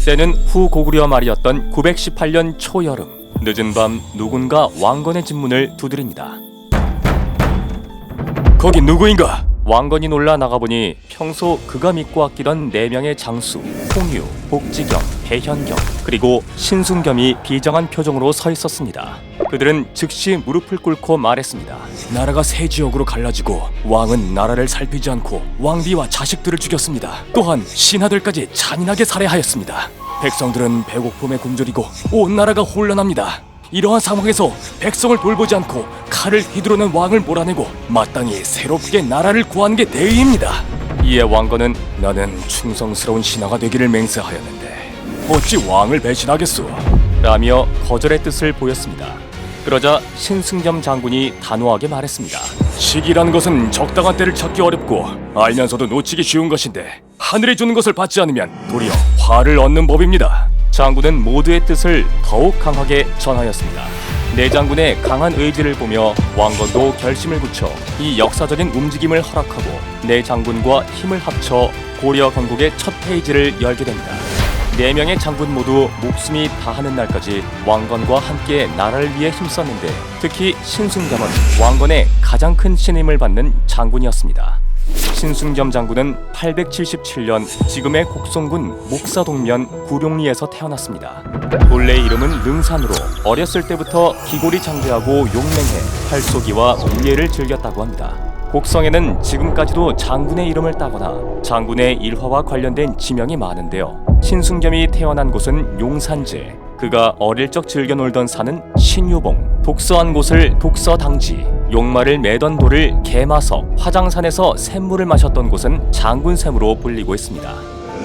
때는 후고구려 말이었던 918년 초여름, 늦은 밤 누군가 왕건의 집 문을 두드립니다. 거기 누구인가? 왕건이 놀라 나가보니 평소 그가 믿고 아끼던 4명의 장수, 홍유, 복지경, 배현경, 그리고 신순겸이 비장한 표정으로 서 있었습니다. 그들은 즉시 무릎을 꿇고 말했습니다. 나라가 세 지역으로 갈라지고 왕은 나라를 살피지 않고 왕비와 자식들을 죽였습니다. 또한 신하들까지 잔인하게 살해하였습니다. 백성들은 배고픔에 굶주리고 온 나라가 혼란합니다. 이러한 상황에서 백성을 돌보지 않고 칼을 휘두르는 왕을 몰아내고 마땅히 새롭게 나라를 구하는 게 내 의입니다. 이에 왕건은 나는 충성스러운 신하가 되기를 맹세하였는데 어찌 왕을 배신하겠소? 라며 거절의 뜻을 보였습니다. 그러자 신승겸 장군이 단호하게 말했습니다. 시기라는 것은 적당한 때를 찾기 어렵고 알면서도 놓치기 쉬운 것인데 하늘이 주는 것을 받지 않으면 도리어 화를 얻는 법입니다. 장군은 모두의 뜻을 더욱 강하게 전하였습니다. 내 장군의 강한 의지를 보며 왕건도 결심을 굳혀 이 역사적인 움직임을 허락하고 내 장군과 힘을 합쳐 고려 건국의 첫 페이지를 열게 됩니다. 4명의 장군 모두 목숨이 다하는 날까지 왕건과 함께 나라를 위해 힘썼는데 특히 신순겸은 왕건의 가장 큰 신임을 받는 장군이었습니다. 신순겸 장군은 877년 지금의 곡성군 목사동면 구룡리에서 태어났습니다. 본래 이름은 능산으로 어렸을 때부터 기골이 장대하고 용맹해 활쏘기와 우예를 즐겼다고 합니다. 곡성에는 지금까지도 장군의 이름을 따거나 장군의 일화와 관련된 지명이 많은데요. 신순겸이 태어난 곳은 용산제, 그가 어릴 적 즐겨 놀던 산은 신유봉, 독서한 곳을 독서당지, 용마를 매던 돌을 개마석, 화장산에서 샘물을 마셨던 곳은 장군샘으로 불리고 있습니다.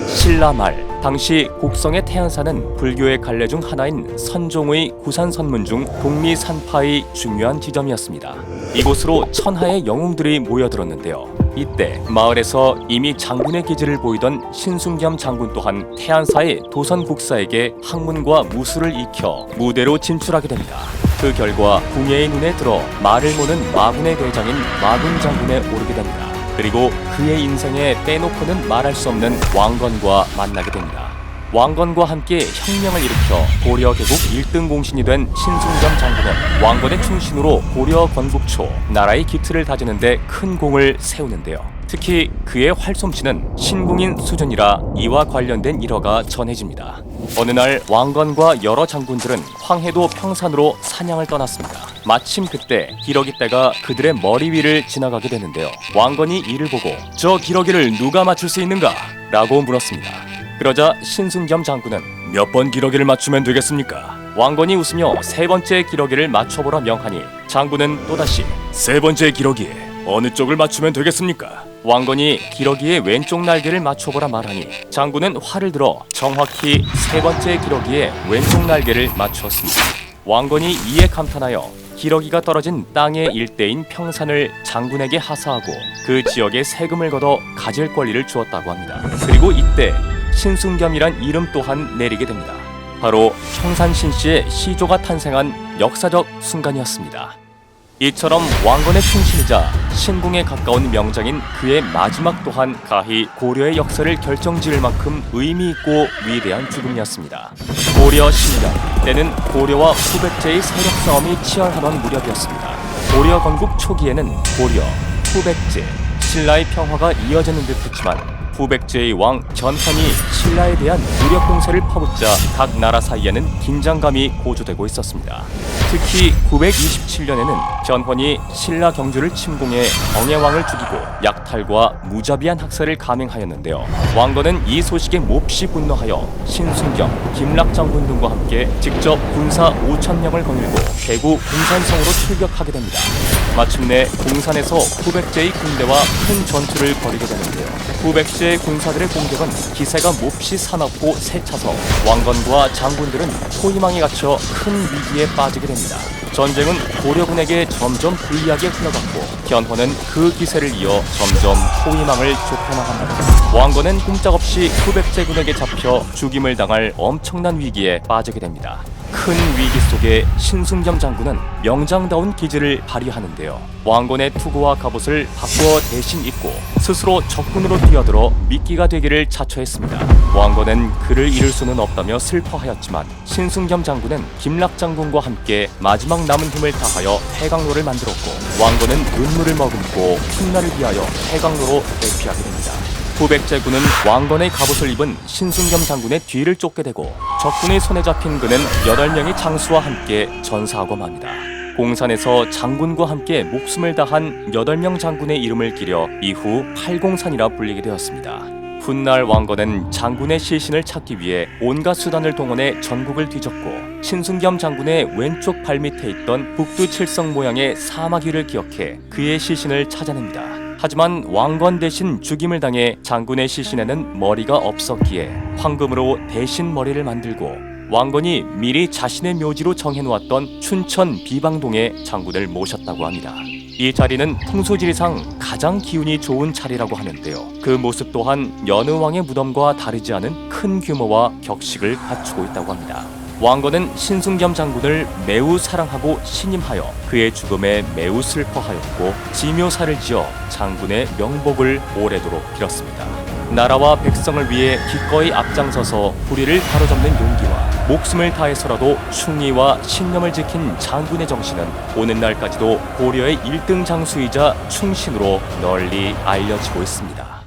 신라말, 당시 곡성의 태안산은 불교의 갈래 중 하나인 선종의 구산선문 중 독리산파의 중요한 지점이었습니다. 이곳으로 천하의 영웅들이 모여들었는데요. 이때 마을에서 이미 장군의 기질을 보이던 신순겸 장군 또한 태안사의 도선국사에게 학문과 무술을 익혀 무대로 진출하게 됩니다. 그 결과 궁예의 눈에 들어 말을 모는 마군의 대장인 마군 장군에 오르게 됩니다. 그리고 그의 인생에 빼놓고는 말할 수 없는 왕건과 만나게 됩니다. 왕건과 함께 혁명을 일으켜 고려 개국 1등 공신이 된 신순겸 장군은 왕건의 충신으로 고려 건국 초 나라의 기틀을 다지는 데 큰 공을 세우는데요. 특히 그의 활솜씨는 신궁인 수준이라 이와 관련된 일화가 전해집니다. 어느 날 왕건과 여러 장군들은 황해도 평산으로 사냥을 떠났습니다. 마침 그때 기러기 떼가 그들의 머리 위를 지나가게 되는데요. 왕건이 이를 보고 저 기러기를 누가 맞출 수 있는가? 라고 물었습니다. 그러자 신순겸 장군은 몇 번 기러기를 맞추면 되겠습니까? 왕건이 웃으며 3번째 기러기를 맞춰보라 명하니 장군은 또다시 3번째 기러기에 어느 쪽을 맞추면 되겠습니까? 왕건이 기러기의 왼쪽 날개를 맞춰보라 말하니 장군은 활을 들어 정확히 3번째 기러기의 왼쪽 날개를 맞추었습니다. 왕건이 이에 감탄하여 기러기가 떨어진 땅의 일대인 평산을 장군에게 하사하고 그 지역에 세금을 걷어 가질 권리를 주었다고 합니다. 그리고 이때 신순겸이란 이름 또한 내리게 됩니다. 바로 평산신씨의 시조가 탄생한 역사적 순간이었습니다. 이처럼 왕건의 충신이자 신궁에 가까운 명장인 그의 마지막 또한 가히 고려의 역사를 결정지을 만큼 의미있고 위대한 죽음이었습니다. 고려 신년, 때는 고려와 후백제의 세력 싸움이 치열하던 무렵이었습니다. 고려 건국 초기에는 고려, 후백제, 신라의 평화가 이어지는 듯 했지만 후백제의 왕 견훤이 신라에 대한 무력 공세를 퍼붓자 각 나라 사이에는 긴장감이 고조되고 있었습니다. 특히 927년에는 견훤이 신라 경주를 침공해 정예왕을 죽이고 약탈과 무자비한 학살을 감행하였는데요. 왕건은 이 소식에 몹시 분노하여 신순겸, 김락장군 등과 함께 직접 군사 5,000명을 거닐고 대구 공산성으로 출격하게 됩니다. 마침내 공산에서 후백제의 군대와 큰 전투를 벌이게 되는데요. 후백제의 군사들의 공격은 기세가 몹시 사납고 세차서 왕건과 장군들은 포위망에 갇혀 큰 위기에 빠지게 됩니다. 전쟁은 고려군에게 점점 불리하게 흘러갔고 견훤은 그 기세를 이어 점점 포위망을 좁혀나갑니다. 왕건은 꼼짝없이 후백제군에게 잡혀 죽임을 당할 엄청난 위기에 빠지게 됩니다. 큰 위기 속에 신순겸 장군은 명장다운 기질을 발휘하는데요. 왕건의 투구와 갑옷을 바꾸어 대신 입고 스스로 적군으로 뛰어들어 미끼가 되기를 자처했습니다. 왕건은 그를 잃을 수는 없다며 슬퍼하였지만 신순겸 장군은 김락 장군과 함께 마지막 남은 힘을 다하여 해강로를 만들었고 왕건은 눈물을 머금고 훗날을 위하여 해강로로 대피하게 됩니다. 후백제군은 왕건의 갑옷을 입은 신순겸 장군의 뒤를 쫓게 되고 적군의 손에 잡힌 그는 8명의 장수와 함께 전사하고 맙니다. 공산에서 장군과 함께 목숨을 다한 8명 장군의 이름을 기려 이후 팔공산이라 불리게 되었습니다. 훗날 왕건은 장군의 시신을 찾기 위해 온갖 수단을 동원해 전국을 뒤졌고 신순겸 장군의 왼쪽 발밑에 있던 북두칠성 모양의 사마귀를 기억해 그의 시신을 찾아냅니다. 하지만 왕건 대신 죽임을 당해 장군의 시신에는 머리가 없었기에 황금으로 대신 머리를 만들고 왕건이 미리 자신의 묘지로 정해놓았던 춘천 비방동에 장군을 모셨다고 합니다. 이 자리는 풍수지리상 가장 기운이 좋은 자리라고 하는데요. 그 모습 또한 여느 왕의 무덤과 다르지 않은 큰 규모와 격식을 갖추고 있다고 합니다. 왕건은 신순겸 장군을 매우 사랑하고 신임하여 그의 죽음에 매우 슬퍼하였고 지묘사를 지어 장군의 명복을 오래도록 빌었습니다. 나라와 백성을 위해 기꺼이 앞장서서 불의를 바로잡는 용기와 목숨을 다해서라도 충의와 신념을 지킨 장군의 정신은 오늘날까지도 고려의 1등 장수이자 충신으로 널리 알려지고 있습니다.